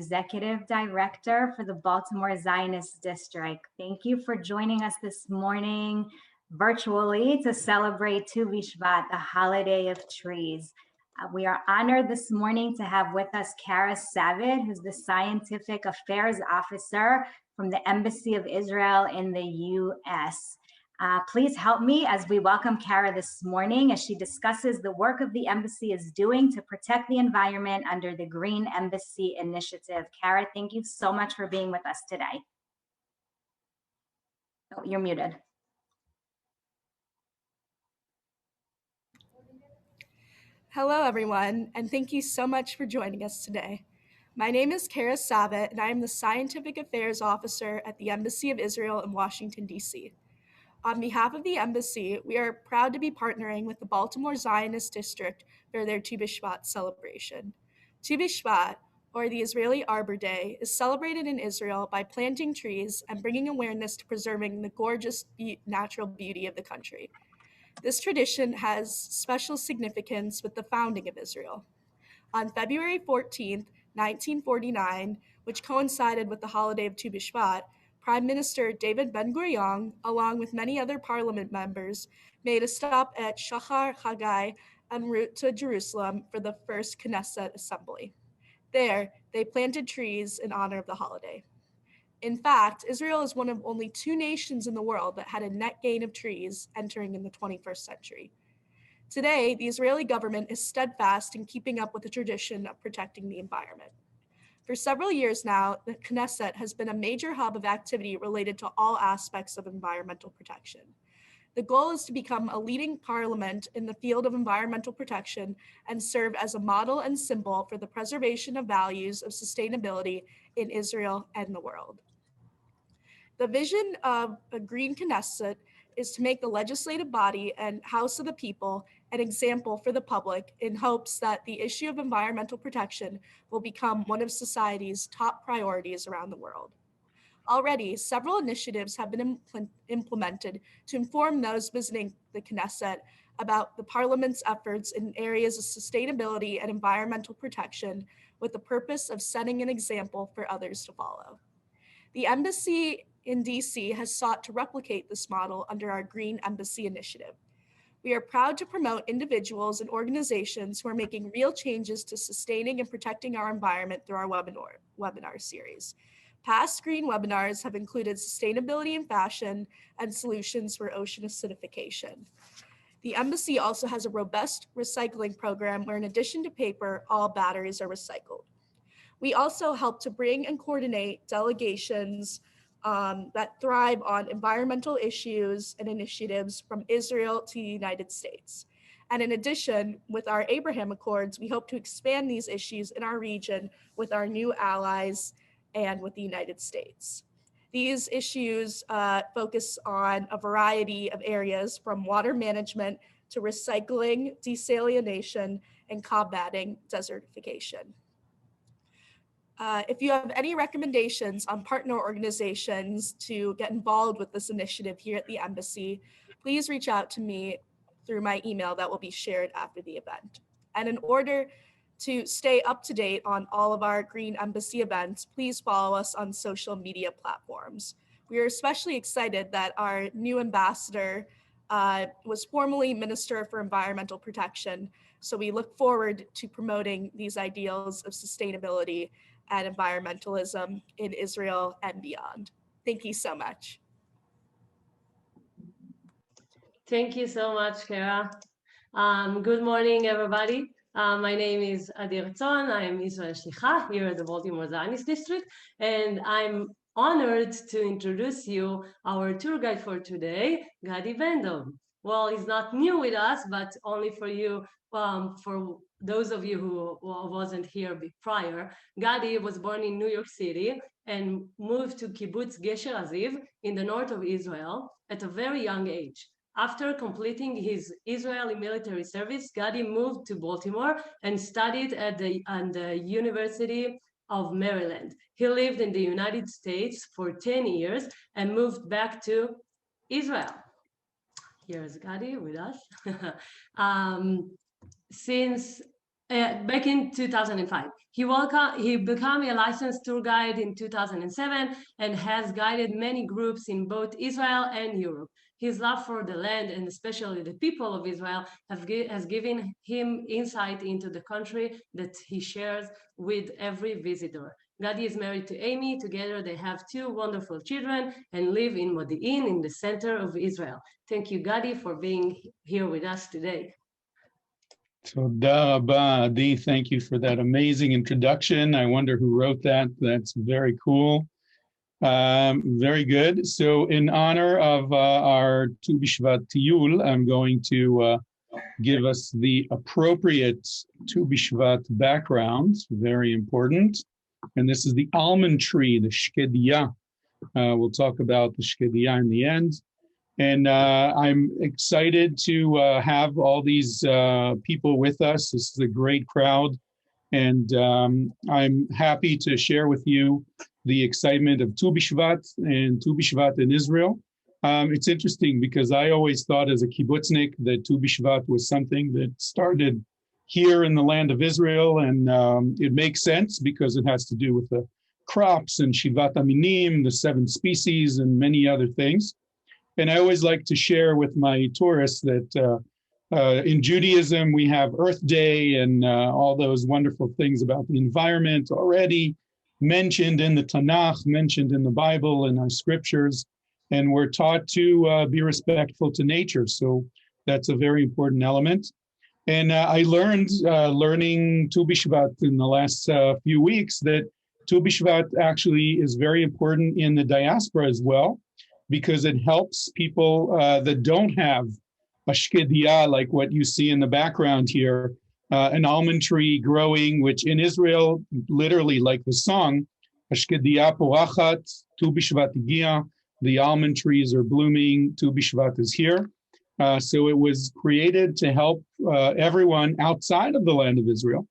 Executive Director for the Baltimore Zionist District. Thank you for joining us this morning virtually to celebrate Tu Bishvat, the holiday of trees. We are honored this morning to have with us Kara Savitt, who's the Scientific Affairs Officer from the Embassy of Israel in the U.S. Please help me as we welcome Kara this morning as she discusses the work of the embassy is doing to protect the environment under the Green Embassy Initiative. Kara, thank you so much for being with us today. Oh, you're muted. Hello, everyone, and thank you so much for joining us today. My name is Kara Savitt, and I am the Scientific Affairs Officer at the Embassy of Israel in Washington, D.C. On behalf of the embassy, we are proud to be partnering with the Baltimore Zionist District for their Tu Bishvat celebration. Tu Bishvat, or the Israeli Arbor Day, is celebrated in Israel by planting trees and bringing awareness to preserving the gorgeous natural beauty of the country. This tradition has special significance with the founding of Israel. On February 14, 1949, which coincided with the holiday of Tu Bishvat, Prime Minister David Ben-Gurion, along with many other parliament members, made a stop at Shachar Chagai en route to Jerusalem for the first Knesset assembly. There, they planted trees in honor of the holiday. In fact, Israel is one of only 2 nations in the world that had a net gain of trees entering in the 21st century. Today, the Israeli government is steadfast in keeping up with the tradition of protecting the environment. For several years now, the Knesset has been a major hub of activity related to all aspects of environmental protection. The goal is to become a leading parliament in the field of environmental protection and serve as a model and symbol for the preservation of values of sustainability in Israel and the world. The vision of a green Knesset is to make the legislative body and House of the People an example for the public in hopes that the issue of environmental protection will become one of society's top priorities around the world. Already, several initiatives have been implemented to inform those visiting the Knesset about the Parliament's efforts in areas of sustainability and environmental protection with the purpose of setting an example for others to follow. The Embassy in DC has sought to replicate this model under our Green Embassy initiative. We are proud to promote individuals and organizations who are making real changes to sustaining and protecting our environment through our webinar series. Past green webinars have included sustainability in fashion and solutions for ocean acidification. The embassy also has a robust recycling program where, in addition to paper, all batteries are recycled. We also help to bring and coordinate delegations that thrive on environmental issues and initiatives from Israel to the United States. And in addition, with our Abraham Accords, we hope to expand these issues in our region with our new allies and with the United States. These issues focus on a variety of areas from water management to recycling, desalination, and combating desertification. If you have any recommendations on partner organizations to get involved with this initiative here at the embassy, please reach out to me through my email that will be shared after the event. And in order to stay up to date on all of our Green Embassy events, please follow us on social media platforms. We are especially excited that our new ambassador was formerly Minister for Environmental Protection, so we look forward to promoting these ideals of sustainability and environmentalism in Israel and beyond. Thank you so much. Thank you so much, Kara. Good morning, everybody. My name is Adi Ratzon. I am Israel Shlicha here at the Baltimore Zionist District, and I'm honored to introduce you our tour guide for today, Gadi Bendov. Well, he's not new with us, but only for you, for those of you who wasn't here prior. Gadi was born in New York City and moved to Kibbutz Gesher Aziv in the north of Israel at a very young age. After completing his Israeli military service, Gadi moved to Baltimore and studied at the University of Maryland. He lived in the United States for 10 years and moved back to Israel. Here's Gadi with us. Since back in 2005. He became a licensed tour guide in 2007 and has guided many groups in both Israel and Europe. His love for the land and especially the people of Israel has given him insight into the country that he shares with every visitor. Gadi is married to Amy. Together they have two wonderful children and live in Modi'in in the center of Israel. Thank you, Gadi, for being here with us today. Toda rabba, Adi. Thank you for that amazing introduction. I wonder who wrote that. That's very cool. Very good. So in honor of our Tu Bishvat Tiyul, I'm going to give us the appropriate Tu Bishvat background. Very important. And this is the almond tree, the shkedia. We'll talk about the shkedia in the end. And I'm excited to have all these people with us. This is a great crowd. And I'm happy to share with you the excitement of Tu Bishvat and Tu Bishvat in Israel. It's interesting because I always thought as a kibbutznik that Tu Bishvat was something that started here in the land of Israel. And it makes sense because it has to do with the crops and Shivat Aminim, the 7 species, and many other things. And I always like to share with my tourists that in Judaism, we have Earth Day and all those wonderful things about the environment already mentioned in the Tanakh, mentioned in the Bible and our scriptures. And we're taught to be respectful to nature. So that's a very important element. And I learned, learning Tu Bishvat in the last few weeks, that Tu Bishvat actually is very important in the diaspora as well, because it helps people that don't have a shkedia, like what you see in the background here, an almond tree growing, which in Israel, literally like the song, shkedia porachat, Tu Bishvat higia, the almond trees are blooming, Tu Bishvat is here. So it was created to help everyone outside of the land of Israel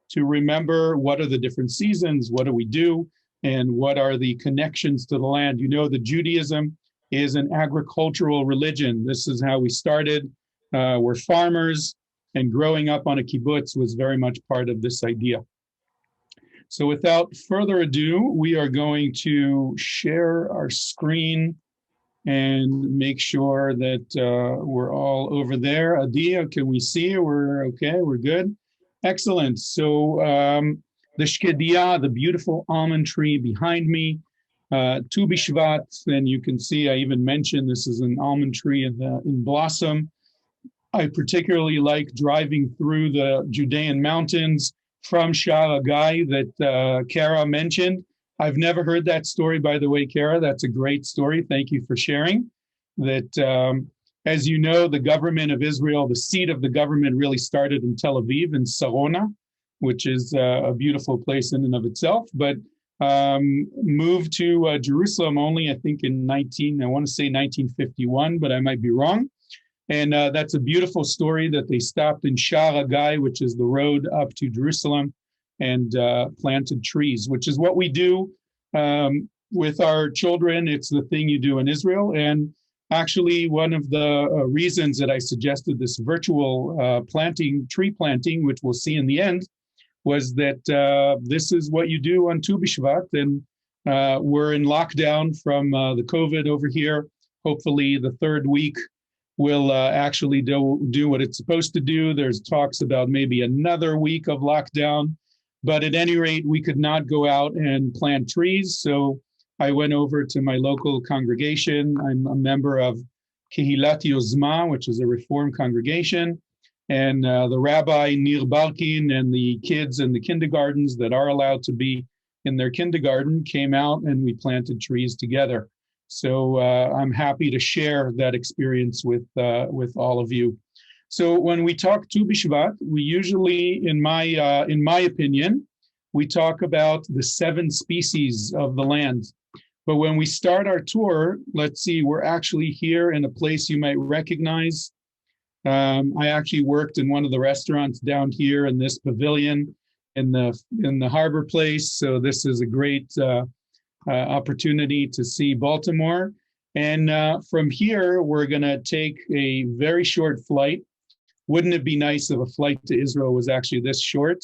to remember what are the different seasons, what do we do, and what are the connections to the land. You know, the Judaism is an agricultural religion. This is how we started. We're farmers, and growing up on a kibbutz was very much part of this idea. So without further ado, we are going to share our screen and make sure that we're all over there. Adia, can we see? We're okay, we're good. Excellent. So the shkedia, the beautiful almond tree behind me, Tu Bishvat, and you can see I even mentioned this is an almond tree in blossom. I particularly like driving through the Judean mountains from Sha'ar Hagai that Kara mentioned. I've never heard that story, by the way, Kara. That's a great story. Thank you for sharing. That, as you know, the government of Israel, the seat of the government really started in Tel Aviv, in Sarona, which is a beautiful place in and of itself, but moved to Jerusalem only, I think, in 1951, but I might be wrong. And that's a beautiful story that they stopped in Sha'ar Hagai, which is the road up to Jerusalem, and planted trees, which is what we do with our children. It's the thing you do in Israel. And actually, one of the reasons that I suggested this virtual tree planting, which we'll see in the end, was that this is what you do on Tu Bishvat. And we're in lockdown from the COVID over here. Hopefully the third week will actually do what it's supposed to do. There's talks about maybe another week of lockdown. But at any rate, we could not go out and plant trees. So I went over to my local congregation. I'm a member of Kehilat Yozma, which is a Reform congregation. And the Rabbi Nir Balkin and the kids in the kindergartens that are allowed to be in their kindergarten came out and we planted trees together. So I'm happy to share that experience with all of you. So when we talk Tu Bishvat, we usually, in my opinion, we talk about the 7 species of the land. But when we start our tour, let's see, we're actually here in a place you might recognize. I actually worked in one of the restaurants down here in this pavilion in the harbor place. So this is a great opportunity to see Baltimore. And from here, we're going to take a very short flight wouldn't it be nice if a flight to Israel was actually this short?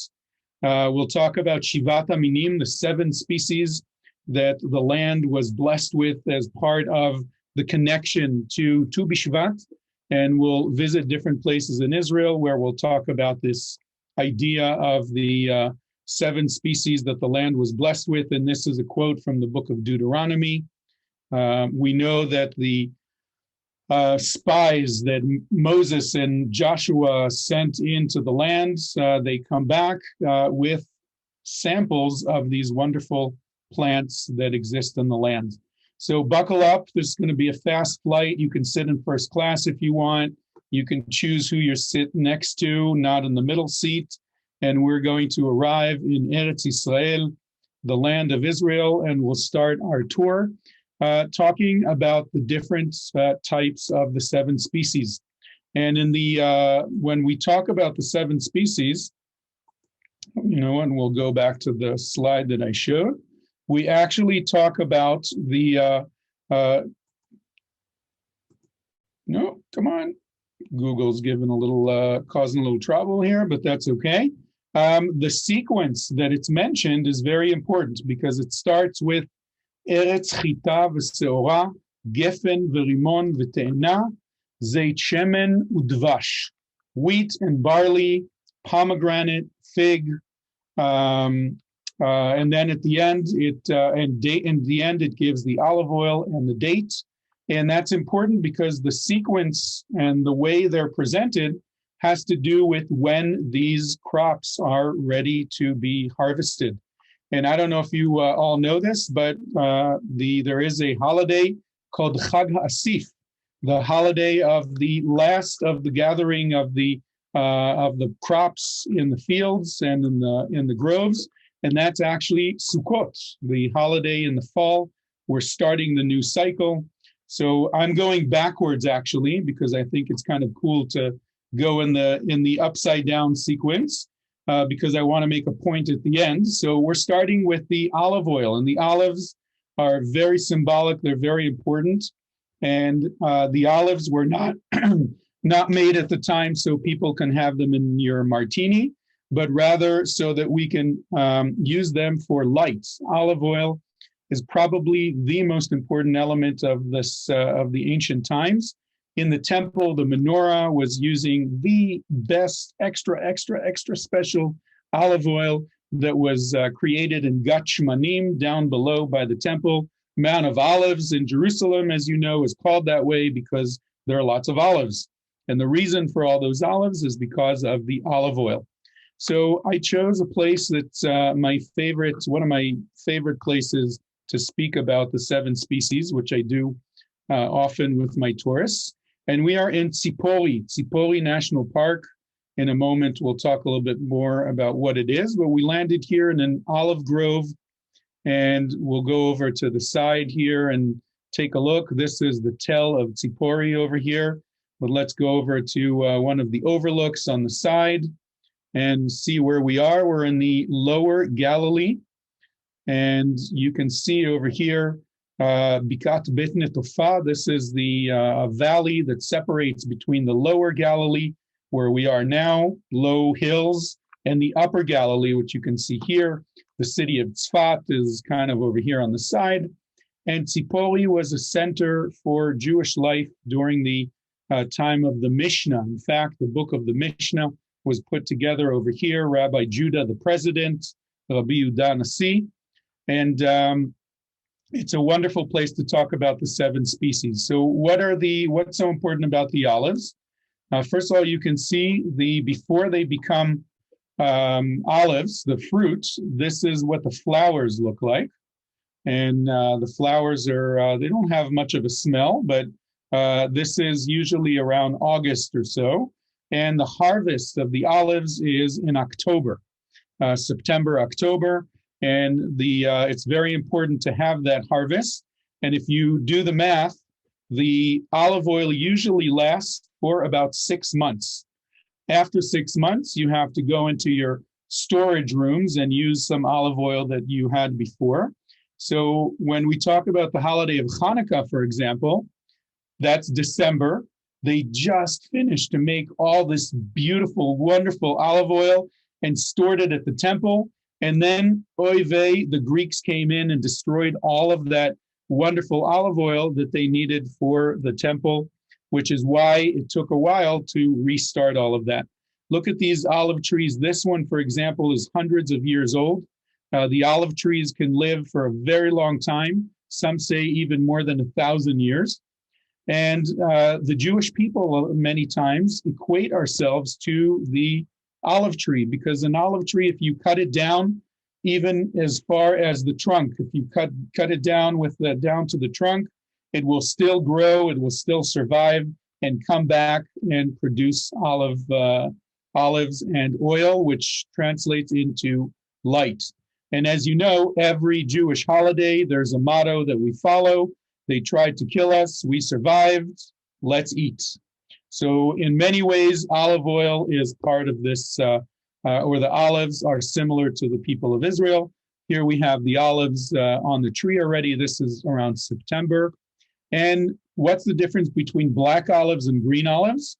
We'll talk about Shivat Aminim, the 7 species that the land was blessed with as part of the connection to Tu Bishvat. And we'll visit different places in Israel where we'll talk about this idea of the 7 species that the land was blessed with. And this is a quote from the book of Deuteronomy. We know that the spies that Moses and Joshua sent into the land, they come back with samples of these wonderful plants that exist in the land. So buckle up. This is going to be a fast flight. You can sit in first class if you want. You can choose who you're sitting next to, not in the middle seat. And we're going to arrive in Eretz Israel, the land of Israel, and we'll start our tour talking about the different types of the 7 species. And in the when we talk about the 7 species, and we'll go back to the slide that I showed, we actually talk about the, no, come on. Google's giving a little, causing a little trouble here, but that's okay. The sequence that it's mentioned is very important because it starts with Eretz chita v'seora, gefen v'rimon v'te'ena, zeit shemen udvash, wheat and barley, pomegranate, fig, and then at the end, it gives the olive oil and the date. And that's important because the sequence and the way they're presented has to do with when these crops are ready to be harvested. And I don't know if you all know this, but there is a holiday called Chag HaAsif, the holiday of the last of the gathering of the crops in the fields and in the groves. And that's actually Sukkot, the holiday in the fall. We're starting the new cycle. So I'm going backwards actually, because I think it's kind of cool to go in the upside down sequence, because I want to make a point at the end. So we're starting with the olive oil, and the olives are very symbolic. They're very important. And the olives were not not made at the time so people can have them in your martini, but rather so that we can use them for lights. Olive oil is probably the most important element of this of the ancient times. In the temple, the menorah was using the best extra special olive oil that was created in Gat Shmanim down below by the temple. Mount of Olives in Jerusalem, as you know, is called that way because there are lots of olives. And the reason for all those olives is because of the olive oil. So I chose a place that's one of my favorite places to speak about the 7 species, which I do often with my tourists. And we are in Tzipori National Park. In a moment, we'll talk a little bit more about what it is, but we landed here in an olive grove, and we'll go over to the side here and take a look. This is the Tell of Tzipori over here, but let's go over to one of the overlooks on the side and see where we are. We're in the lower Galilee, and you can see over here, Bikat Bet Netofa. This is the valley that separates between the lower Galilee, where we are now, low hills, and the upper Galilee, which you can see here. The city of Tzfat is kind of over here on the side. And Tzipori was a center for Jewish life during the time of the Mishnah. In fact, the book of the Mishnah was put together over here. Rabbi Judah, the president, Rabbi Yehuda Nasi. And it's a wonderful place to talk about the 7 species. So what's so important about the olives? First of all, you can see before they become olives, the fruits, this is what the flowers look like. And the flowers they don't have much of a smell, but this is usually around August or so. And the harvest of the olives is in October, September, October. And it's very important to have that harvest. And if you do the math, the olive oil usually lasts for about 6 months. After 6 months, you have to go into your storage rooms and use some olive oil that you had before. So when we talk about the holiday of Hanukkah, for example, that's December. They just finished to make all this beautiful, wonderful olive oil and stored it at the temple. And then, oy vey, the Greeks came in and destroyed all of that wonderful olive oil that they needed for the temple, which is why it took a while to restart all of that. Look at these olive trees. This one, for example, is hundreds of years old. The olive trees can live for a very long time. Some say even more than 1,000 years. And the Jewish people many times equate ourselves to the olive tree, because an olive tree, if you cut it down, even as far as the trunk, if you cut it down with the down to the trunk, it will still grow, it will still survive and come back and produce olives and oil, which translates into light. And as you know, every Jewish holiday, there's a motto that we follow. They tried to kill us, we survived, let's eat. So in many ways, olive oil is part of this, or the olives are similar to the people of Israel. Here we have the olives on the tree already. This is around September. And what's the difference between black olives and green olives?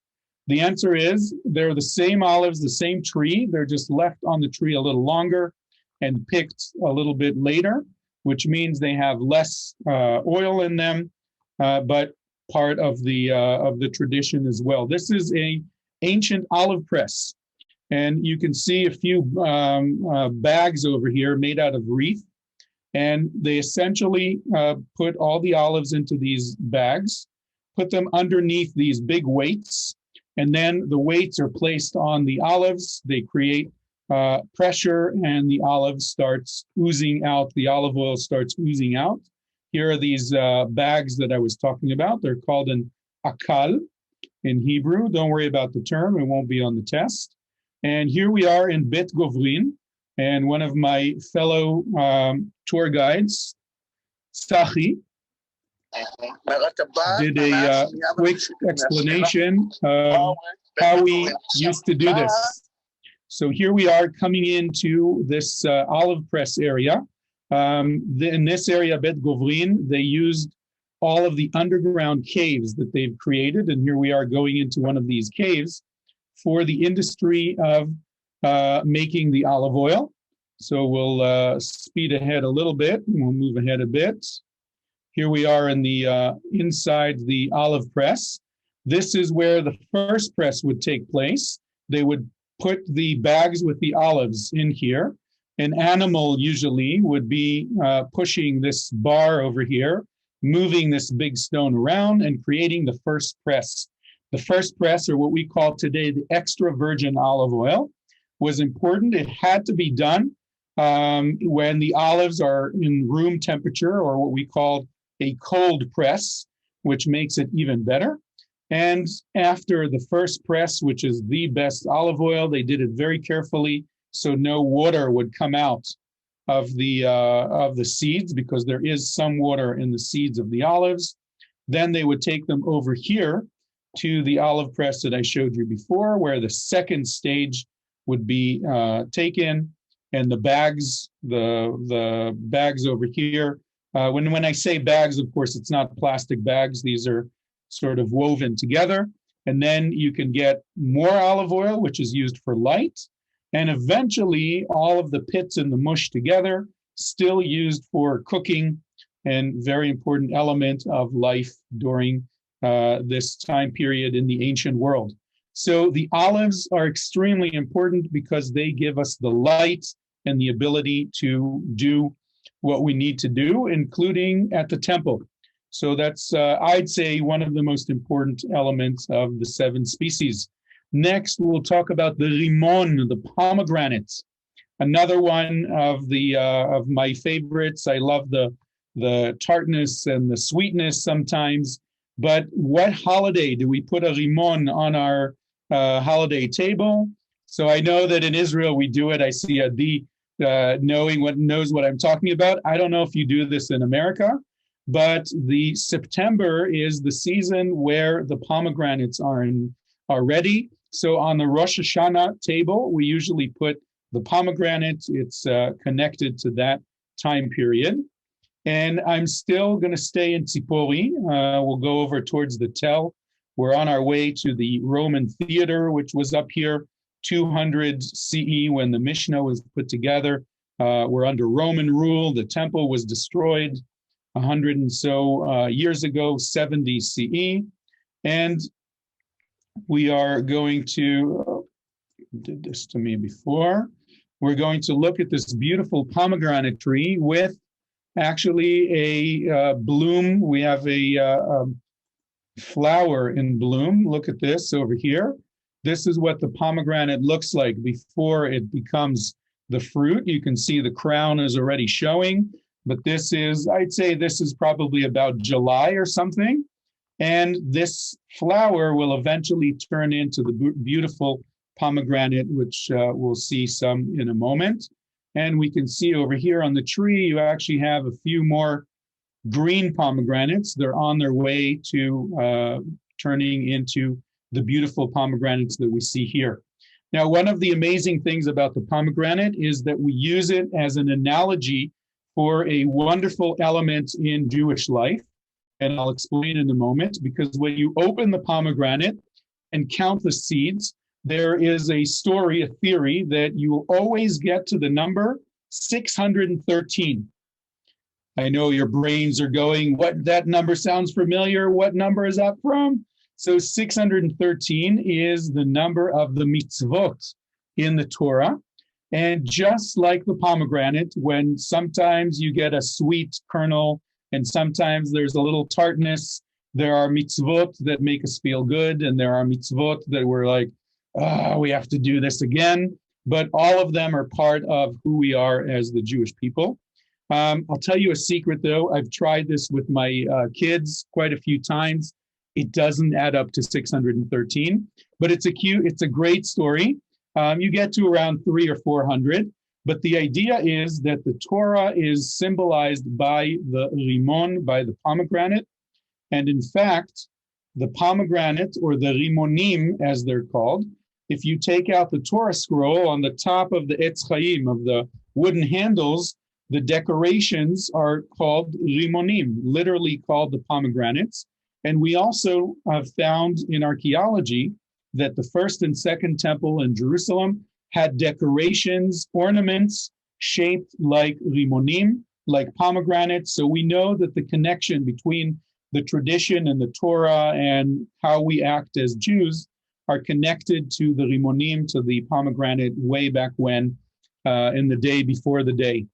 The answer is they're the same olives, the same tree. They're just left on the tree a little longer and picked a little bit later, which means they have less oil in them, but part of the tradition as well. This is an ancient olive press, and you can see a few bags over here made out of wreath, and they essentially put all the olives into these bags, put them underneath these big weights, and then the weights are placed on the olives. They create pressure, and the olive starts oozing out. The olive oil starts oozing out. Here are these bags that I was talking about. They're called an akal in Hebrew. Don't worry about the term. It won't be on the test. And here we are in Bet Govrin. And one of my fellow tour guides, Sachi, did a quick explanation of how we used to do this. So here we are coming into this olive press area. In this area, Bet Govrin, they used all of the underground caves that they've created. And here we are going into one of these caves for the industry of making the olive oil. So we'll speed ahead a little bit, and we'll move ahead a bit. Here we are in the inside the olive press. This is where the first press would take place. They would put the bags with the olives in here. An animal usually would be pushing this bar over here, moving this big stone around and creating the first press. The first press, or what we call today the extra virgin olive oil, was important. It had to be done when the olives are in room temperature, or what we call a cold press, which makes it even better. And after the first press, which is the best olive oil, they did it very carefully so no water would come out of the seeds, because there is some water in the seeds of the olives. Then they would take them over here to the olive press that I showed you before, where the second stage would be taken, and the bags over here. When I say bags, of course, it's not plastic bags. These are sort of woven together. And then you can get more olive oil, which is used for light. And eventually, all of the pits and the mush together, still used for cooking, and very important element of life during this time period in the ancient world. So the olives are extremely important because they give us the light and the ability to do what we need to do, including at the temple. So that's, I'd say, one of the most important elements of the 7 species. Next, we'll talk about the limon, the pomegranate, another one of my favorites. I love the tartness and the sweetness sometimes. But what holiday do we put a limon on our holiday table? So I know that in Israel we do it. I see Adi knows what I'm talking about. I don't know if you do this in America, but the September is the season where the pomegranates are ready. So on the Rosh Hashanah table, we usually put the pomegranate. It's connected to that time period. And I'm still going to stay in Tzipori. We'll go over towards the Tel We're on our way to the Roman theater, which was up here 200 CE when the Mishnah was put together. We're under Roman rule. The temple was destroyed 100 and so years ago, 70 CE. And we are going to, did this to me before. We're going to look at this beautiful pomegranate tree with actually a bloom. We have a flower in bloom. Look at this over here. This is what the pomegranate looks like before it becomes the fruit. You can see the crown is already showing, but this is, I'd say this is probably about July or something. And this flower will eventually turn into the beautiful pomegranate, which we'll see some in a moment. And we can see over here on the tree, you actually have a few more green pomegranates. They're on their way to turning into the beautiful pomegranates that we see here. Now, one of the amazing things about the pomegranate is that we use it as an analogy for a wonderful element in Jewish life. And I'll explain in a moment, because when you open the pomegranate and count the seeds, there is a story, a theory, that you will always get to the number 613. I know your brains are going, what, that number sounds familiar. What number is that from? So 613 is the number of the mitzvot in the Torah. And just like the pomegranate, when sometimes you get a sweet kernel and sometimes there's a little tartness, there are mitzvot that make us feel good, and there are mitzvot that we're like, we have to do this again. But all of them are part of who we are as the Jewish people. I'll tell you a secret, though. I've tried this with my kids quite a few times. It doesn't add up to 613, but it's a great story. You get to around 300 or 400, but the idea is that the Torah is symbolized by the limon, by the pomegranate. And in fact, the pomegranate, or the rimonim, as they're called, if you take out the Torah scroll on the top of the Etz Chaim, of the wooden handles, the decorations are called rimonim, literally called the pomegranates. And we also have found in archaeology that the first and second temple in Jerusalem had decorations, ornaments shaped like rimonim, like pomegranates. So we know that the connection between the tradition and the Torah and how we act as Jews are connected to the rimonim, to the pomegranate way back when, in the day before the day.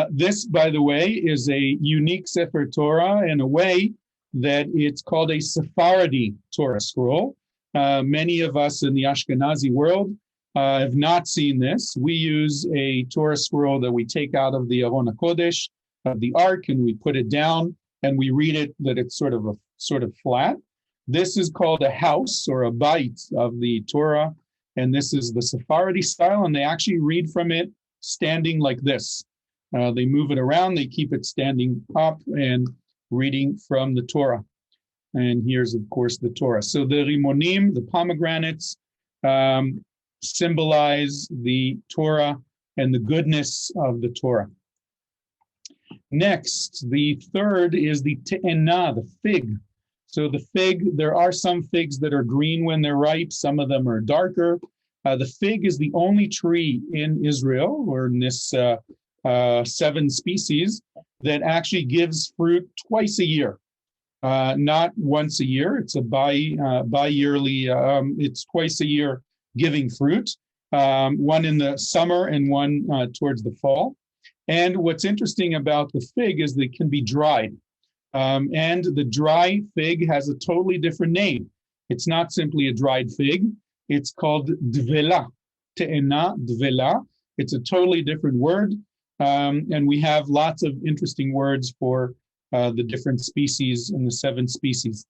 This, by the way, is a unique Sefer Torah in a way that it's called a Sephardi Torah scroll. Many of us in the Ashkenazi world have not seen this. We use a Torah scroll that we take out of the Aron HaKodesh, of the Ark, and we put it down and we read it that it's sort of flat. This is called a house or a bait of the Torah, and this is the Sephardi style, and they actually read from it standing like this. They move it around, they keep it standing up and reading from the Torah. And here's, of course, the Torah. So the rimonim, the pomegranates, symbolize the Torah and the goodness of the Torah. Next, the third is the te'ena, the fig. So the fig, there are some figs that are green when they're ripe. Some of them are darker. The fig is the only tree in Israel, or in this 7 species, that actually gives fruit twice a year. Not once a year. It's a bi-yearly, it's twice a year giving fruit, one in the summer and one towards the fall. And what's interesting about the fig is they can be dried. And the dry fig has a totally different name. It's not simply a dried fig. It's called dvela, te'ena dvela. It's a totally different word. And we have lots of interesting words for the different species in the 7 species.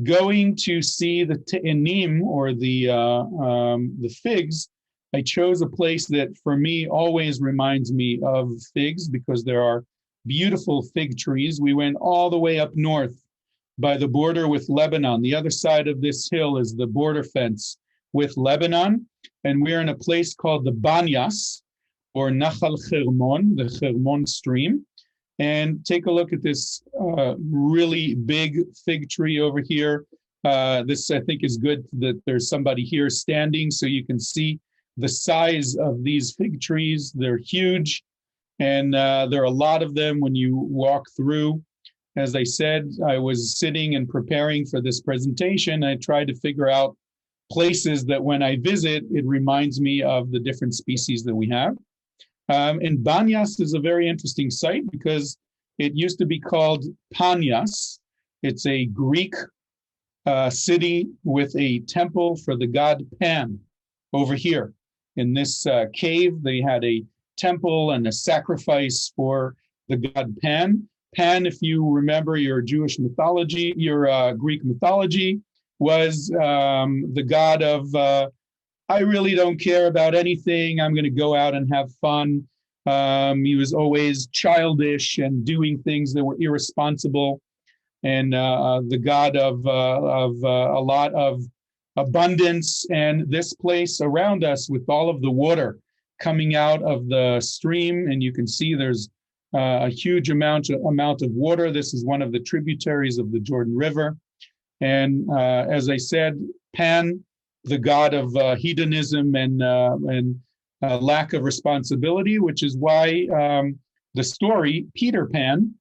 Going to see the te'enim, or the figs, I chose a place that for me always reminds me of figs, because there are beautiful fig trees. We went all the way up north by the border with Lebanon. The other side of this hill is the border fence with Lebanon. And we're in a place called the Banyas, or Nachal Hermon, the Hermon stream. And take a look at this really big fig tree over here. This, I think, is good that there's somebody here standing so you can see the size of these fig trees. They're huge, and there are a lot of them when you walk through. As I said, I was sitting and preparing for this presentation. I tried to figure out places that when I visit, it reminds me of the different species that we have. And Banyas is a very interesting site because it used to be called Panias. It's a Greek city with a temple for the god Pan. Over here in this cave, they had a temple and a sacrifice for the god Pan. Pan, if you remember your Jewish mythology, your Greek mythology, was the god of, I really don't care about anything. I'm going to go out and have fun. He was always childish and doing things that were irresponsible. And the god of a lot of abundance. And this place around us with all of the water coming out of the stream, and you can see there's a huge amount of water. This is one of the tributaries of the Jordan River. And as I said, Pan, the god of hedonism and lack of responsibility, which is why the story, Peter Pan,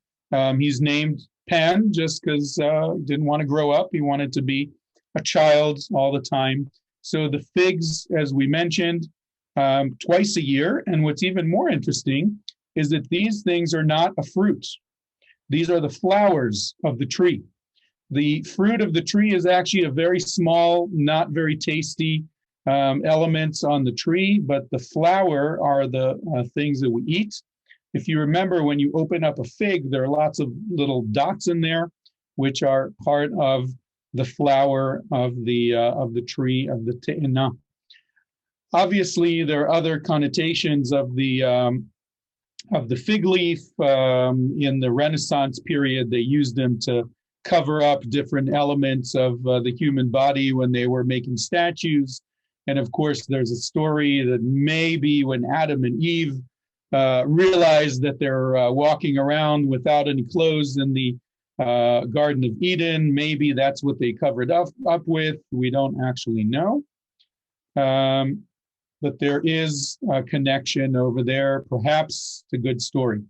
he's named Pan just because he didn't want to grow up. He wanted to be a child all the time. So the figs, as we mentioned, twice a year. And what's even more interesting is that these things are not a fruit. These are the flowers of the tree. The fruit of the tree is actually a very small, not very tasty elements on the tree, but the flower are the things that we eat. If you remember, when you open up a fig, there are lots of little dots in there, which are part of the flower of the tree of the te'ena. Obviously, there are other connotations of the fig leaf. In the Renaissance period, they used them to cover up different elements of the human body when they were making statues. And of course, there's a story that maybe when Adam and Eve realized that they're walking around without any clothes in the Garden of Eden, maybe that's what they covered up with. We don't actually know. But there is a connection over there. Perhaps it's a good story.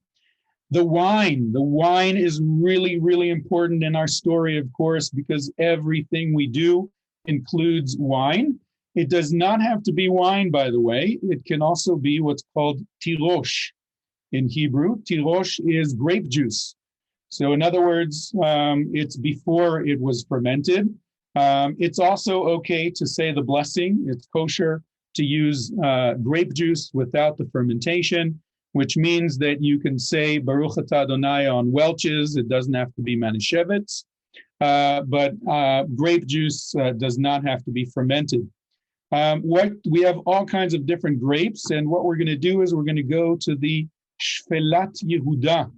The wine is really, really important in our story, of course, because everything we do includes wine. It does not have to be wine, by the way. It can also be what's called tirosh in Hebrew. Tirosh is grape juice. So in other words, it's before it was fermented. It's also okay to say the blessing. It's kosher to use grape juice without the fermentation, which means that you can say Baruch Atah Adonai on Welch's. It doesn't have to be Manischewitz, but grape juice does not have to be fermented. We have all kinds of different grapes, and what we're going to do is we're going to go to the Shfelat Yehuda,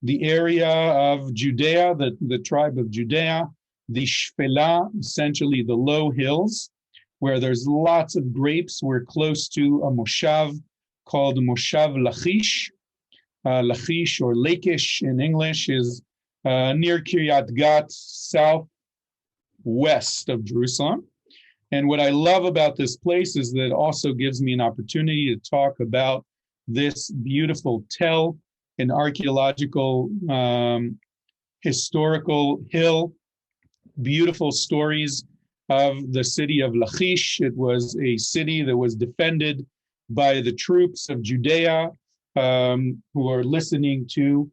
the area of Judea, the tribe of Judea, the Shfela, essentially the low hills, where there's lots of grapes. We're close to a moshav called Moshav Lachish. Lachish, or Lakish in English, is near Kiryat Gat, southwest of Jerusalem. And what I love about this place is that it also gives me an opportunity to talk about this beautiful tell, an archaeological, historical hill, beautiful stories of the city of Lachish. It was a city that was defended by the troops of Judea, who are listening to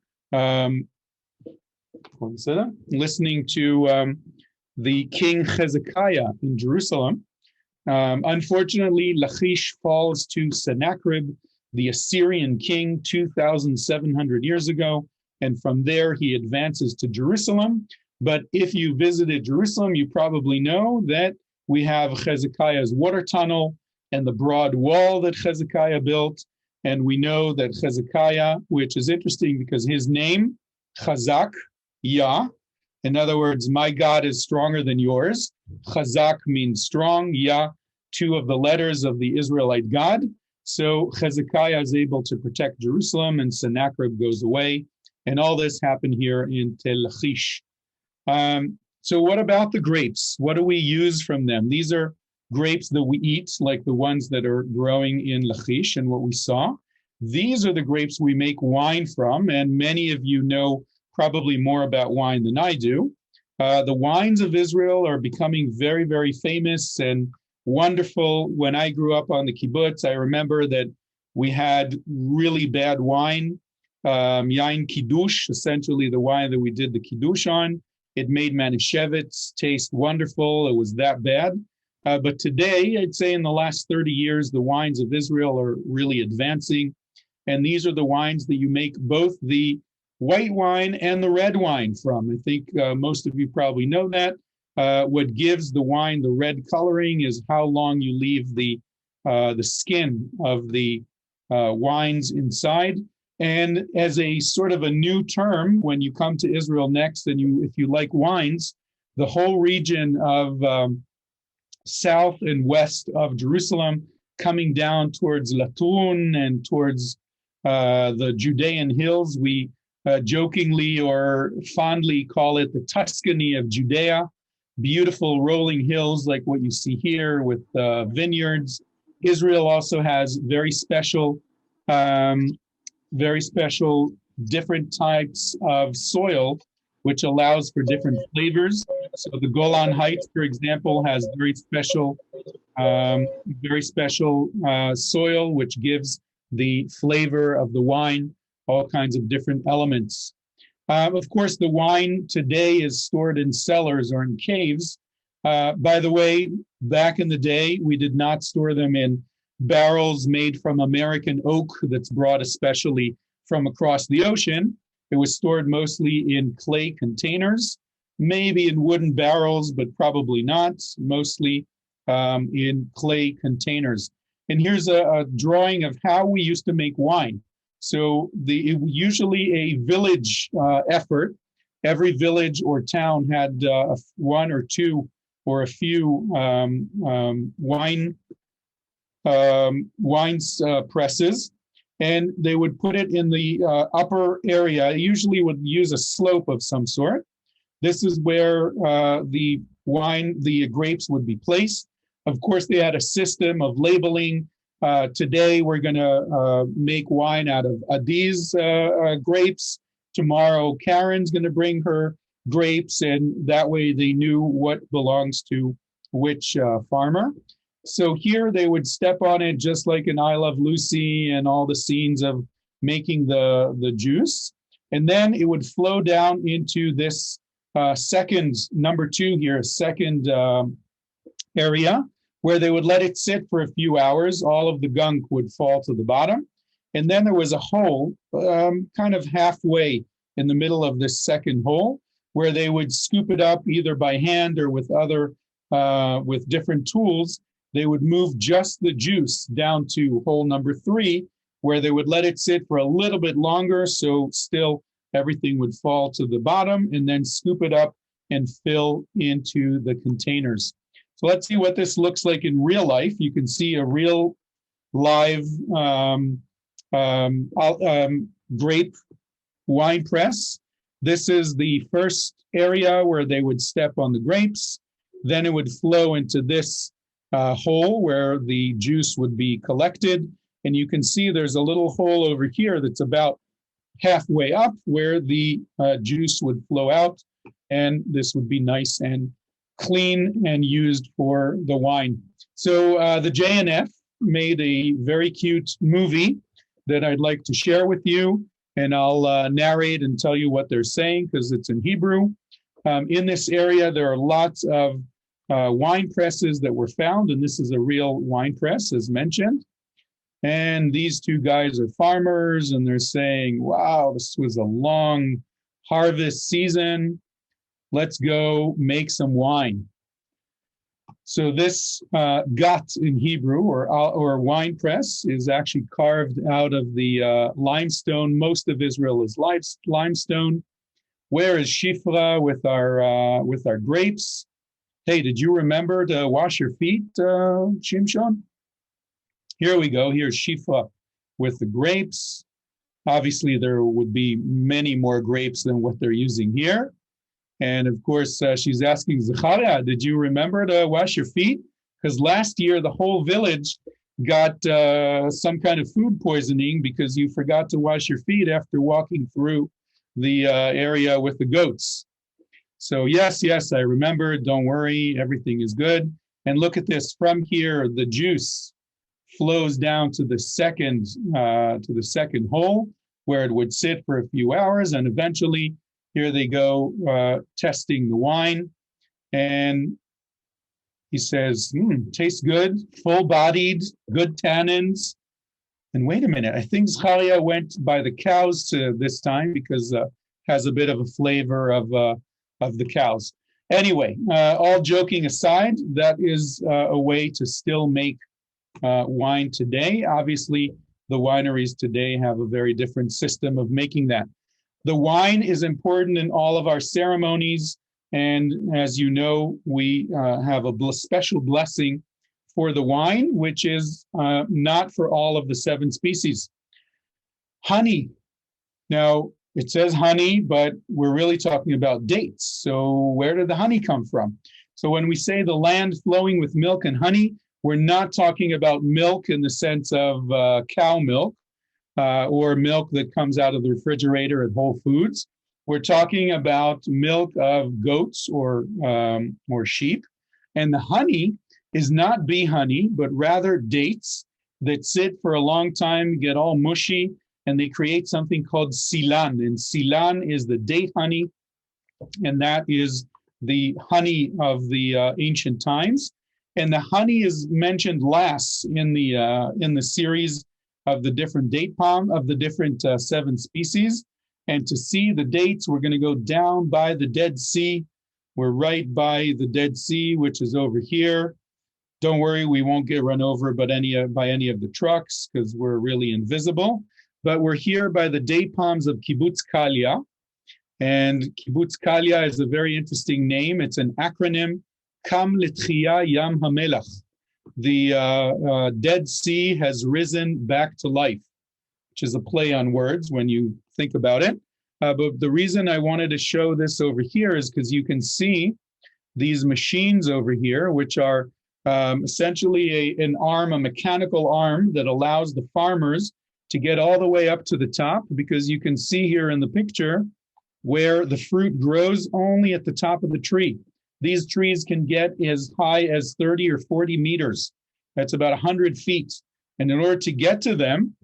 the King Hezekiah in Jerusalem. Unfortunately, Lachish falls to Sennacherib, the Assyrian king, 2,700 years ago, and from there he advances to Jerusalem. But if you visited Jerusalem, you probably know that we have Hezekiah's water tunnel and the broad wall that Hezekiah built. And we know that Hezekiah, which is interesting because his name, Chazak, Yah, in other words, my God is stronger than yours. Chazak means strong, Yah, two of the letters of the Israelite God. So Hezekiah is able to protect Jerusalem, and Sennacherib goes away. And all this happened here in Tel Lachish. So what about the grapes? What do we use from them? These are grapes that we eat, like the ones that are growing in Lachish and what we saw. These are the grapes we make wine from, and many of you know probably more about wine than I do. The wines of Israel are becoming very, very famous and wonderful. When I grew up on the kibbutz, I remember that we had really bad wine, yain kiddush, essentially the wine that we did the kiddush on. It made manischewitz taste wonderful. It was that bad. But today, I'd say in the last 30 years, the wines of Israel are really advancing. And these are the wines that you make both the white wine and the red wine from. I think most of you probably know that. What gives the wine the red coloring is how long you leave the skin of the wines inside. And as a sort of a new term, when you come to Israel next, and if you like wines, the whole region of south and west of Jerusalem, coming down towards Latun and towards the Judean hills, we jokingly or fondly call it the Tuscany of Judea. Beautiful rolling hills like what you see here with vineyards. Israel also has very special different types of soil, which allows for different flavors. So the Golan Heights, for example, has very special soil, which gives the flavor of the wine all kinds of different elements. Of course, the wine today is stored in cellars or in caves. By the way, back in the day, we did not store them in barrels made from American oak that's brought especially from across the ocean. It was stored mostly in clay containers, maybe in wooden barrels, but probably not, mostly in clay containers. And here's a drawing of how we used to make wine. So usually a village effort. Every village or town had one or two or a few wine presses, and they would put it in the upper area. Usually would use a slope of some sort. This is where the grapes would be placed. Of course, they had a system of labeling. Today, we're going to make wine out of Adi's grapes. Tomorrow, Karen's going to bring her grapes, and that way they knew what belongs to which farmer. So here they would step on it just like in I Love Lucy and all the scenes of making the juice. And then it would flow down into this second, number two here, second area, where they would let it sit for a few hours. All of the gunk would fall to the bottom. And then there was a hole kind of halfway in the middle of this second hole where they would scoop it up either by hand or with different tools. They would move just the juice down to hole number 3, where they would let it sit for a little bit longer, so still everything would fall to the bottom, and then scoop it up and fill into the containers. So let's see what this looks like in real life. You can see a real live grape wine press. This is the first area where they would step on the grapes. Then it would flow into this hole where the juice would be collected. And you can see there's a little hole over here that's about halfway up where the juice would flow out. And this would be nice and clean and used for the wine. So the JNF made a very cute movie that I'd like to share with you. And I'll narrate and tell you what they're saying because it's in Hebrew. In this area, there are lots of wine presses that were found, and this is a real wine press, as mentioned. And these two guys are farmers, and they're saying, wow, this was a long harvest season. Let's go make some wine. So this gat in Hebrew, or wine press, is actually carved out of the limestone. Most of Israel is limestone. Where is Shifra with our grapes? Hey, did you remember to wash your feet, Shimshon? Here we go. Here's Shifra with the grapes. Obviously, there would be many more grapes than what they're using here. And of course, she's asking, Zechariah, did you remember to wash your feet? Because last year, the whole village got some kind of food poisoning because you forgot to wash your feet after walking through the area with the goats. So yes, I remember. Don't worry, everything is good. And look at this. From here, the juice flows down to the second hole, where it would sit for a few hours, and eventually, here they go testing the wine, and he says, tastes good, full-bodied, good tannins. And wait a minute, I think Zechariah went by the cows this time because has a bit of a flavor of the cows. Anyway, all joking aside, that is a way to still make wine today. Obviously, the wineries today have a very different system of making that. The wine is important in all of our ceremonies. And as you know, we have a special blessing for the wine, which is not for all of the 7 species. Honey. Now, it says honey, but we're really talking about dates. So where did the honey come from? So when we say the land flowing with milk and honey, we're not talking about milk in the sense of cow milk or milk that comes out of the refrigerator at Whole Foods. We're talking about milk of goats or sheep. And the honey is not bee honey, but rather dates that sit for a long time, get all mushy, and they create something called silan. And silan is the date honey, and that is the honey of the ancient times. And the honey is mentioned last in the series of the different date palm, of the different 7 species. And to see the dates, we're going to go down by the Dead Sea. We're right by the Dead Sea, which is over here. Don't worry, we won't get run over by any of the trucks because we're really invisible. But we're here by the date palms of Kibbutz Kalia. And Kibbutz Kalia is a very interesting name. It's an acronym, Kam L'Tchiyah Yam HaMelach. The Dead Sea has risen back to life, which is a play on words when you think about it. But the reason I wanted to show this over here is because you can see these machines over here, which are essentially a mechanical arm that allows the farmers to get all the way up to the top, because you can see here in the picture where the fruit grows only at the top of the tree. These trees can get as high as 30 or 40 meters. That's about 100 feet. And in order to get to them,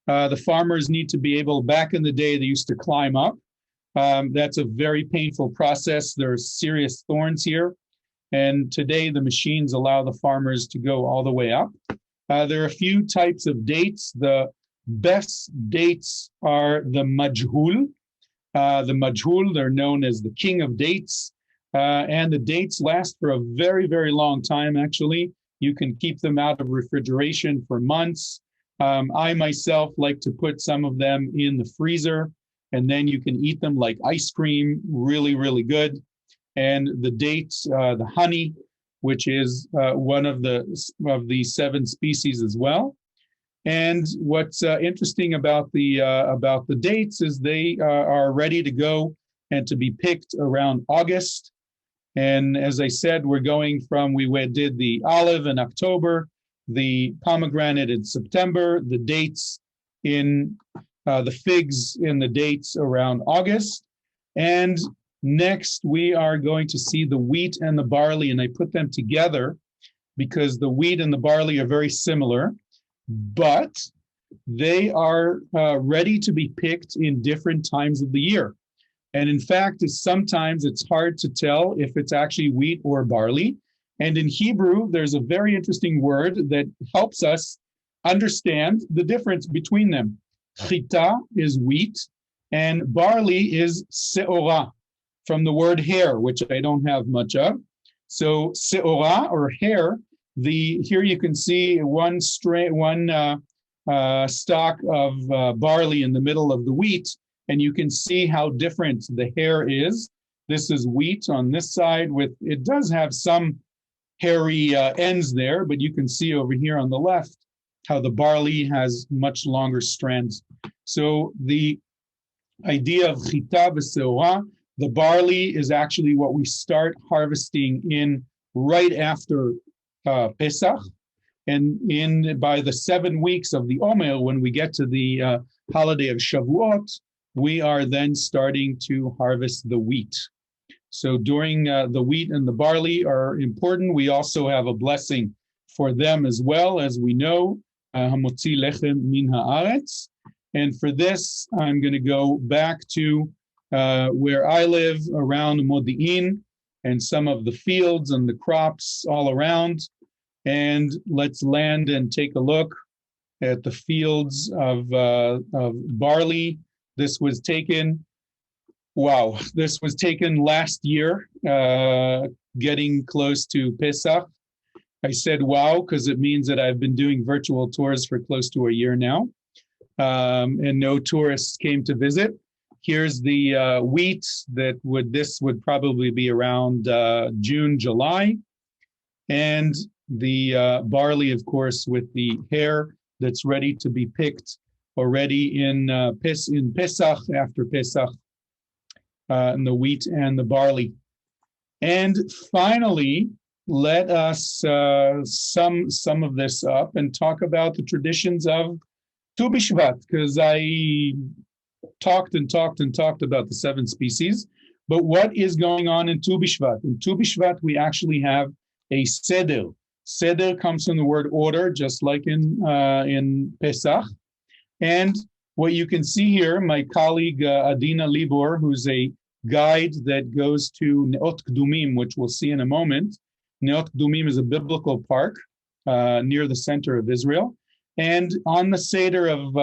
the farmers need to be able, back in the day, they used to climb up. That's a very painful process. There are serious thorns here. And today the machines allow the farmers to go all the way up. There are a few types of dates. The best dates are the majhul. The majhul, they're known as the king of dates. And the dates last for a very, very long time, actually. You can keep them out of refrigeration for months. I myself like to put some of them in the freezer, and then you can eat them like ice cream, really, really good. And the dates, the honey, which is one of the 7 species as well. And what's interesting about the dates is they are ready to go and to be picked around August. And as I said, we did the olive in October, the pomegranate in September, the dates in the figs in the dates around August. And next we are going to see the wheat and the barley, and I put them together because the wheat and the barley are very similar, but they are ready to be picked in different times of the year. And in fact, sometimes it's hard to tell if it's actually wheat or barley. And in Hebrew, there's a very interesting word that helps us understand the difference between them. Chita is wheat, and barley is seorah, from the word hair, which I don't have much of. So seorah, or hair, here you can see one stalk of barley in the middle of the wheat, and you can see how different the hair is. This is wheat on this side. It does have some hairy ends there, but you can see over here on the left how the barley has much longer strands. So the idea of chita v'seorah, The barley is actually what we start harvesting in right after Pesach. And by the 7 weeks of the Omer, when we get to the holiday of Shavuot, we are then starting to harvest the wheat. So during the wheat and the barley are important. We also have a blessing for them as well, as we know, Hamotzi lechem min haaretz. And for this, I'm going to go back to where I live around Modi'in and some of the fields and the crops all around. And let's land and take a look at the fields of barley. This was taken, wow, this was taken last year, getting close to Pesach. I said wow, because it means that I've been doing virtual tours for close to a year now. And no tourists came to visit. Here's the wheat this would probably be around June, July. And the barley, of course, with the hair that's ready to be picked already in Pesach, after Pesach, and the wheat and the barley. And finally, let us sum of this up and talk about the traditions of Tu Bishvat, because I talked about the 7 species. But what is going on in Tu Bishvat? In Tu Bishvat, we actually have a seder. Seder comes from the word order, just like in Pesach. And what you can see here, my colleague Adina Libor, who's a guide that goes to Neot Dumeen, which we'll see in a moment. Neot Dumeen is a biblical park near the center of Israel. And on the Seder of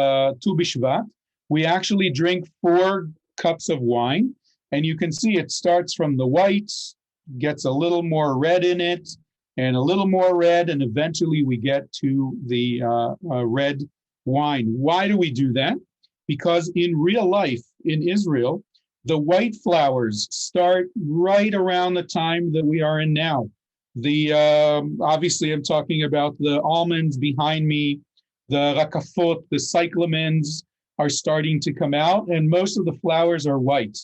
Tu Bishvat, we actually drink 4 cups of wine. And you can see it starts from the whites, gets a little more red in it, and a little more red, and eventually we get to the red wine. Why do we do that? Because in real life in Israel, the white flowers start right around the time that we are in now. The obviously I'm talking about the almonds behind me, the rakafot, the cyclamens are starting to come out, and most of the flowers are white.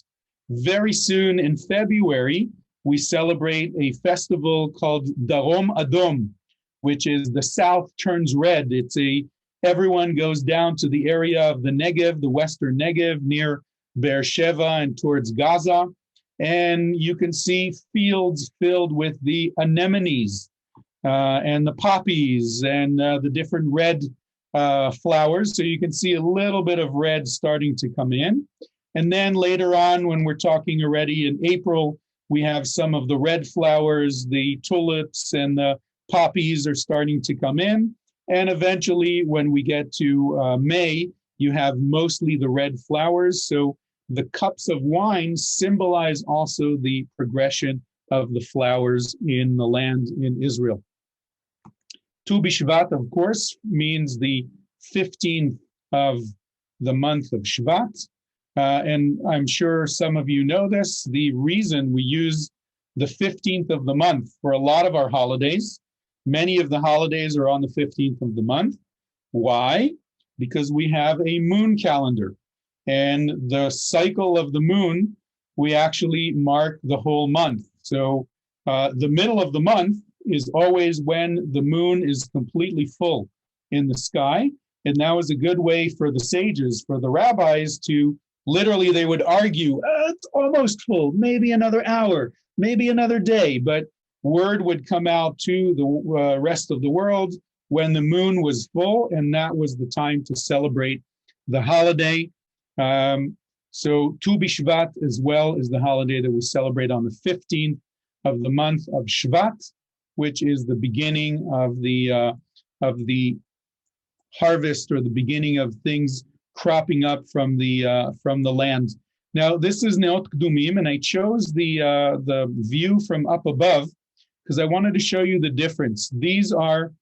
Very soon in February, we celebrate a festival called Darom Adom, which is the South turns red. Everyone goes down to the area of the Negev, the Western Negev, near Beersheba and towards Gaza. And you can see fields filled with the anemones and the poppies and the different red flowers. So you can see a little bit of red starting to come in. And then later on, when we're talking already in April, we have some of the red flowers, the tulips and the poppies are starting to come in. And eventually, when we get to May, you have mostly the red flowers. So the cups of wine symbolize also the progression of the flowers in the land in Israel. Tu Bishvat, of course, means the 15th of the month of Shvat. And I'm sure some of you know this. The reason we use the 15th of the month for a lot of our holidays, many of the holidays are on the 15th of the month. Why? Because we have a moon calendar. And the cycle of the moon, we actually mark the whole month. So the middle of the month is always when the moon is completely full in the sky. And that was a good way for the sages, for the rabbis to literally, they would argue, it's almost full, maybe another hour, maybe another day. But word would come out to the rest of the world when the moon was full, and that was the time to celebrate the holiday. So Tu Bishvat as well is the holiday that we celebrate on the 15th of the month of Shvat, which is the beginning of the harvest, or the beginning of things cropping up from the land. Now, this is Neot Dumeen, and I chose the view from up above because I wanted to show you the difference. These are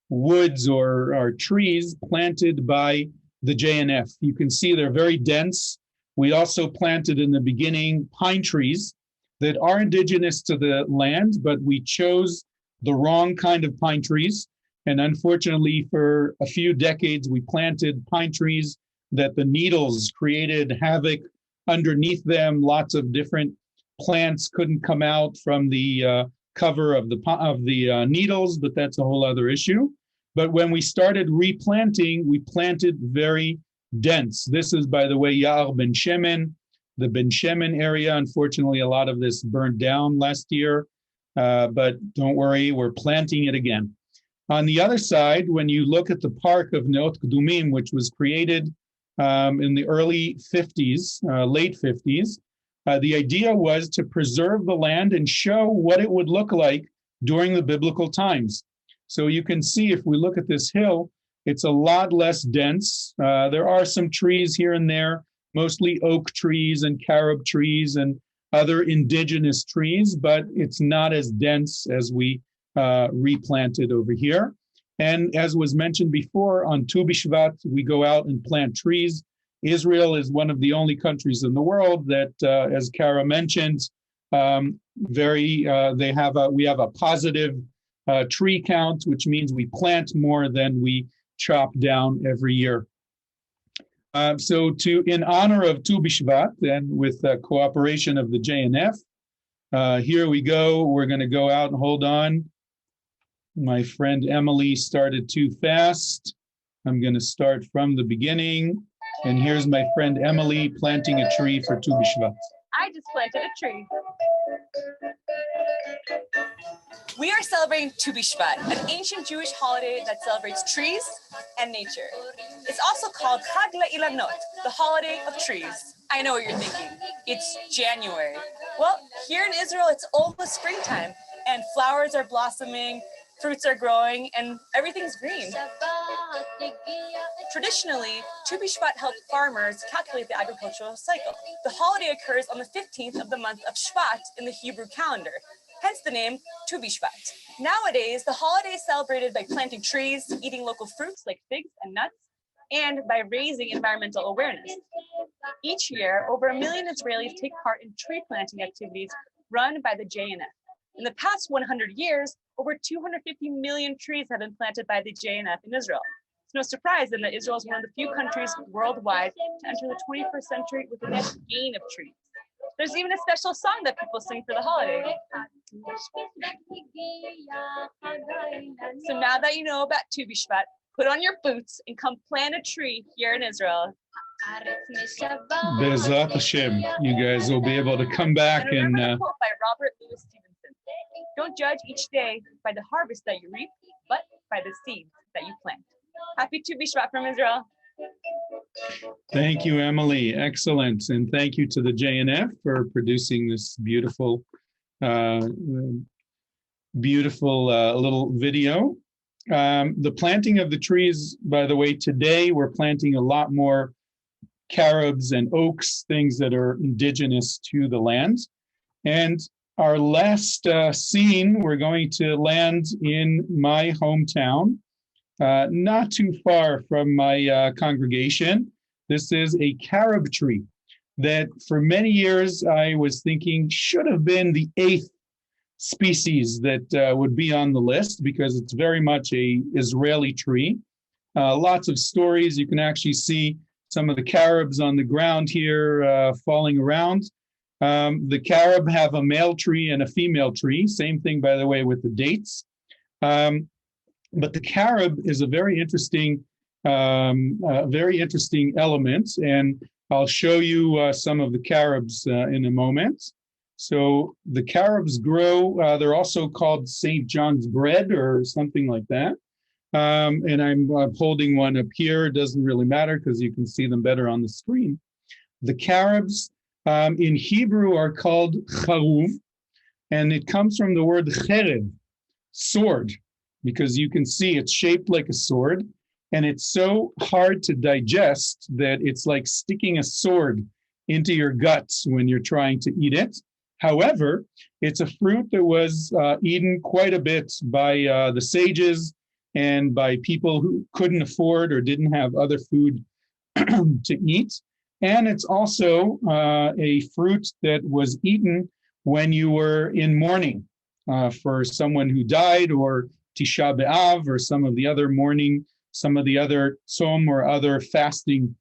woods or trees planted by the JNF. You can see they're very dense. We also planted in the beginning pine trees that are indigenous to the land, but we chose the wrong kind of pine trees. And unfortunately, for a few decades, we planted pine trees that the needles created havoc underneath them. Lots of different plants couldn't come out from the cover of the needles, but that's a whole other issue. But when we started replanting, we planted very dense. This is, by the way, Ya'ar Ben Shemen, the Ben Shemen area. Unfortunately, a lot of this burned down last year, but don't worry, we're planting it again. On the other side, when you look at the park of Neot Dumeen, which was created in the early 50s, late 50s, the idea was to preserve the land and show what it would look like during the biblical times. So you can see, if we look at this hill, it's a lot less dense. There are some trees here and there, mostly oak trees and carob trees and other indigenous trees, but it's not as dense as we replanted over here. And as was mentioned before, on Tu Bishvat, we go out and plant trees. Israel is one of the only countries in the world that, as Kara mentioned, we have a positive tree count, which means we plant more than we chop down every year. So in honor of Tu Bishvat and with cooperation of the JNF, here we go. We're going to go out and hold on. My friend Emily started too fast. I'm going to start from the beginning. And here's my friend Emily planting a tree for Tu Bishvat. I just planted a tree. We are celebrating Tu Bishvat, an ancient Jewish holiday that celebrates trees and nature. It's also called Chag Le'ilanot, the holiday of trees. I know what you're thinking. It's January. Well, here in Israel, it's almost springtime, and flowers are blossoming, fruits are growing, and everything's green. Traditionally, Tu Bishvat helped farmers calculate the agricultural cycle. The holiday occurs on the 15th of the month of Shvat in the Hebrew calendar, hence the name Tu Bishvat. Nowadays, the holiday is celebrated by planting trees, eating local fruits like figs and nuts, and by raising environmental awareness. Each year, over 1 million Israelis take part in tree planting activities run by the JNF. In the past 100 years, over 250 million trees have been planted by the JNF in Israel. It's no surprise then that Israel is one of the few countries worldwide to enter the 21st century with a net gain of trees. There's even a special song that people sing for the holiday. So now that you know about Tu Bishvat, put on your boots and come plant a tree here in Israel. Be'ezrat Hashem, you guys will be able to come back and remember the quote by Robert Louis Stevenson: "Don't judge each day by the harvest that you reap, but by the seeds that you plant." Happy Tu Bishvat from Israel. Thank you, Emily. Excellent. And thank you to the JNF for producing this beautiful, little video. The planting of the trees, by the way, today we're planting a lot more carobs and oaks, things that are indigenous to the land. And our last scene, we're going to land in my hometown, not too far from my congregation. This is a carob tree that for many years I was thinking should have been the 8th species that would be on the list, because it's very much a Israeli tree. Lots of stories. You can actually see some of the carobs on the ground here falling around. The carob have a male tree and a female tree. Same thing, by the way, with the dates. But the carob is a very interesting element, and I'll show you some of the carobs in a moment. So the carobs grow. They're also called St. John's bread or something like that. And I'm holding one up here. It doesn't really matter because you can see them better on the screen. The carobs in Hebrew are called charuv, and it comes from the word cherev, sword, because you can see it's shaped like a sword, and it's so hard to digest that it's like sticking a sword into your guts when you're trying to eat it. However, it's a fruit that was eaten quite a bit by the sages and by people who couldn't afford or didn't have other food to eat. And it's also a fruit that was eaten when you were in mourning for someone who died, or Tisha B'Av, or some of the other mourning, some of the other tzom or other fasting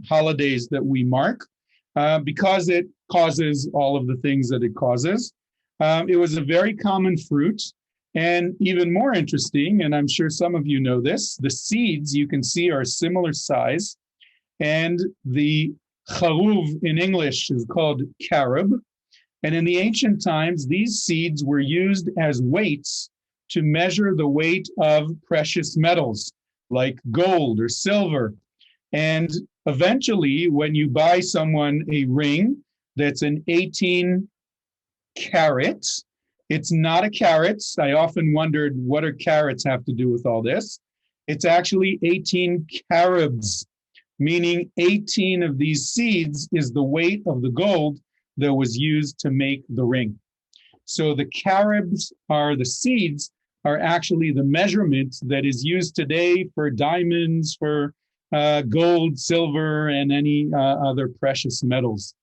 holidays that we mark. because it causes all of the things that it causes. It was a very common fruit. And even more interesting, and I'm sure some of you know this, the seeds you can see are similar size. And the charuv in English is called carob. And in the ancient times, these seeds were used as weights to measure the weight of precious metals like gold or silver. And eventually, when you buy someone a ring that's an 18 carat, it's not a carat. I often wondered, what do carats have to do with all this? It's actually 18 Carobs, meaning 18 of these seeds is the weight of the gold that was used to make the ring. So the Carobs are the seeds, are actually the measurement that is used today for diamonds, for gold, silver, and any other precious metals.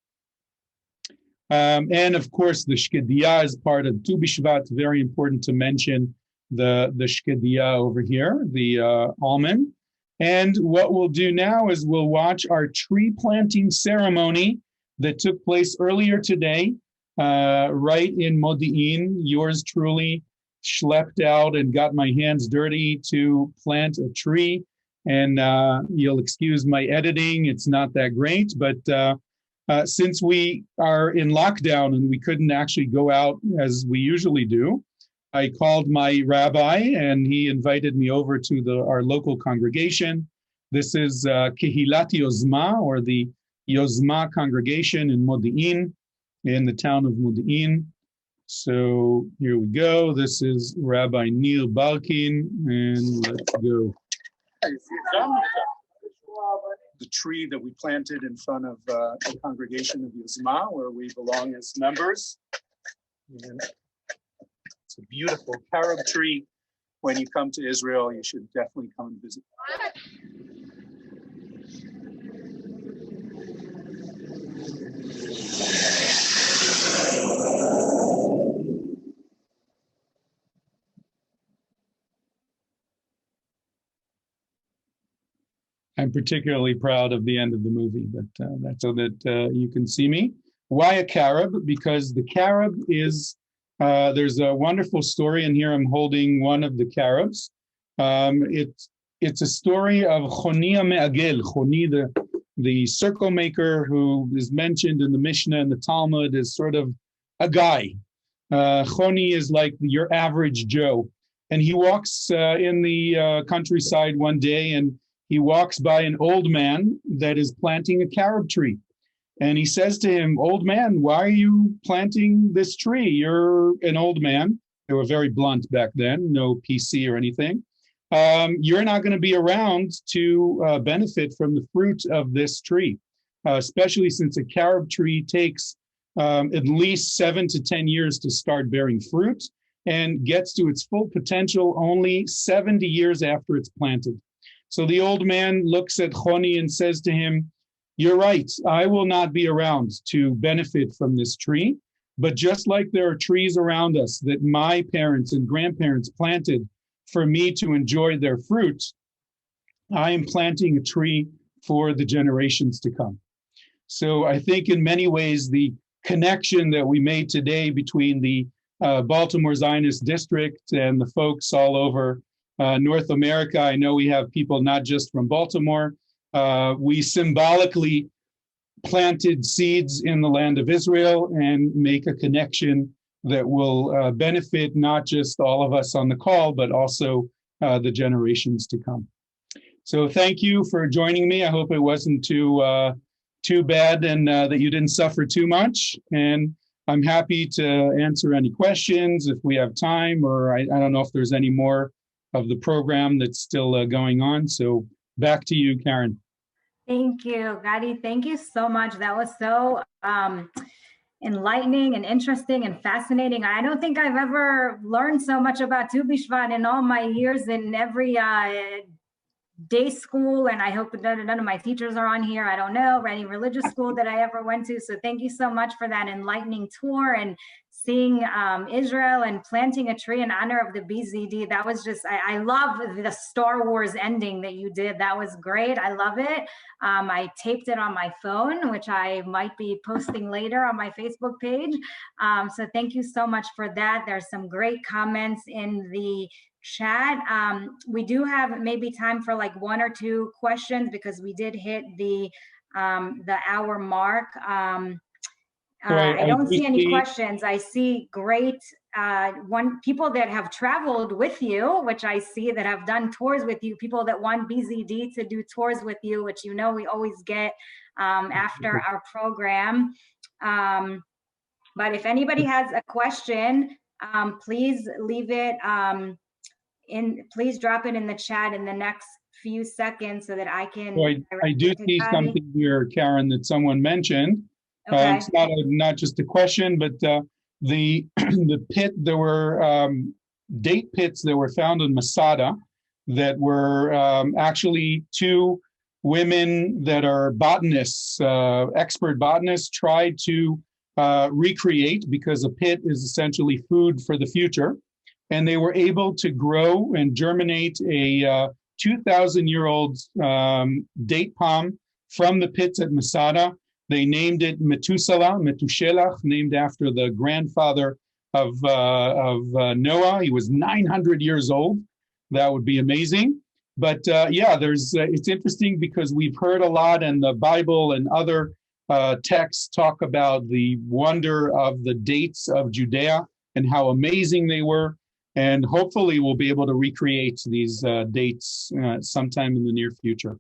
And of course, the shkedia is part of Tu Bishvat. Very important to mention the shkedia over here, the almond. And what we'll do now is we'll watch our tree planting ceremony that took place earlier today, right in Modi'in. Yours truly schlepped out and got my hands dirty to plant a tree. And you'll excuse my editing, it's not that great, but since we are in lockdown and we couldn't actually go out as we usually do, I called my rabbi and he invited me over to our local congregation. This is Kehilat Yozma, or the Yozma congregation in Modi'in, in the town of Modi'in. So here we go. This is Rabbi Nir Balkin, and let's go. The tree that we planted in front of the congregation of Yozma, where we belong as members. And it's a beautiful carob tree. When you come to Israel, you should definitely come and visit. I'm particularly proud of the end of the movie, but that's so that you can see me. Why a carob? Because the carob is, there's a wonderful story, and here I'm holding one of the carobs. It's a story of Choni Me'agel, Choni, the circle maker, who is mentioned in the Mishnah and the Talmud as sort of a guy. Choni is like your average Joe. And he walks in the countryside one day, and he walks by an old man that is planting a carob tree. And he says to him, "Old man, why are you planting this tree? You're an old man." They were very blunt back then, no PC or anything. You're not going to be around to benefit from the fruit of this tree, especially since a carob tree takes at least 7 to 10 years to start bearing fruit and gets to its full potential only 70 years after it's planted. So the old man looks at Choni and says to him, "You're right, I will not be around to benefit from this tree, but just like there are trees around us that my parents and grandparents planted for me to enjoy their fruit, I am planting a tree for the generations to come." So I think in many ways, the connection that we made today between the Baltimore Zionist District and the folks all over North America, I know we have people not just from Baltimore, we symbolically planted seeds in the land of Israel and make a connection that will benefit not just all of us on the call, but also the generations to come. So thank you for joining me. I hope it wasn't too bad and that you didn't suffer too much. And I'm happy to answer any questions if we have time, or I don't know if there's any more of the program that's still going on. So back to you, Karen. Thank you, Gadi. Thank you so much. That was so enlightening and interesting and fascinating. I don't think I've ever learned so much about Tu Bishvat in all my years in every day school, and I hope that none of my teachers are on here. I don't know, or any religious school that I ever went to. So thank you so much for that enlightening tour and seeing Israel and planting a tree in honor of the BZD. That was just, I love the Star Wars ending that you did. That was great. I love it. I taped it on my phone, which I might be posting later on my Facebook page. So thank you so much for that. There's some great comments in the chat. We do have maybe time for like 1 or 2 questions because we did hit the hour mark. I don't see any questions. I see great people that have traveled with you, which I see that have done tours with you, people that want BZD to do tours with you, which you know we always get after our program. But if anybody has a question, please leave it please drop it in the chat in the next few seconds so that I can. So I do see something here, Karen, that someone mentioned. Okay. It's not just a question, but the the pit, there were date pits that were found in Masada that were actually 2 women that are botanists, expert botanists, tried to recreate, because a pit is essentially food for the future. And they were able to grow and germinate a 2,000-year-old date palm from the pits at Masada. They named it Metushelach, named after the grandfather of Noah. He was 900 years old. That would be amazing. But yeah, it's interesting because we've heard a lot in the Bible and other texts talk about the wonder of the dates of Judea and how amazing they were. And hopefully we'll be able to recreate these dates sometime in the near future.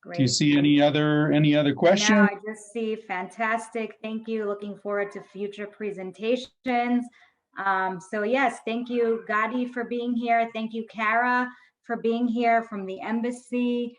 Great. Do you see any other questions? No, I just see fantastic. Thank you. Looking forward to future presentations. So yes, thank you, Gadi, for being here. Thank you, Kara, for being here from the embassy.